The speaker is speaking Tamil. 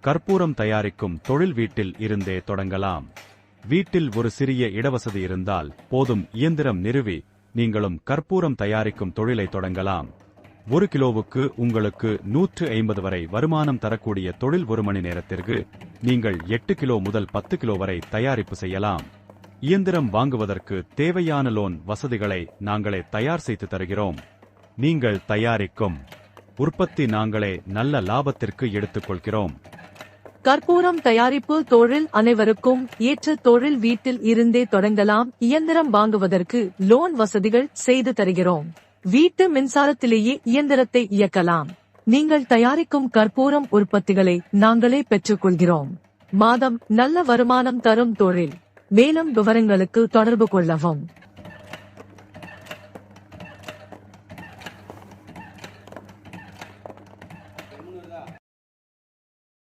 கற்பூரம் தயாரிக்கும் தொழில் வீட்டில் இருந்தே தொடங்கலாம். வீட்டில் ஒரு சிறிய இடவசதி இருந்தால் போதும், இயந்திரம் நிறுவி நீங்களும் கற்பூரம் தயாரிக்கும் தொழிலை தொடங்கலாம். 1 கிலோவுக்கு உங்களுக்கு 150 வரை வருமானம் தரக்கூடிய தொழில். 1 மணி நேரத்திற்கு நீங்கள் 8 கிலோ முதல் 10 கிலோ வரை தயாரிப்பு செய்யலாம். இயந்திரம் வாங்குவதற்கு தேவையான லோன் வசதிகளை நாங்களே தயார் செய்து தருகிறோம். நீங்கள் தயாரிக்கும் உற்பத்தி நாங்களே நல்ல லாபத்திற்கு எடுத்துக்கொள்கிறோம். கற்பூரம் தயாரிப்பு தொழில் அனைவருக்கும் ஏற்ற தொழில். வீட்டில் இருந்தே தொடங்கலாம். இயந்திரம் வாங்குவதற்கு லோன் வசதிகள் செய்து தருகிறோம். வீட்டு மின்சாரத்திலேயே இயந்திரத்தை இயக்கலாம். நீங்கள் தயாரிக்கும் கற்பூரம் உற்பத்திகளை நாங்களே பெற்றுக்கொள்கிறோம். மாதம் நல்ல வருமானம் தரும் தொழில். மேலும் விவரங்களுக்கு தொடர்பு கொள்ளவும்.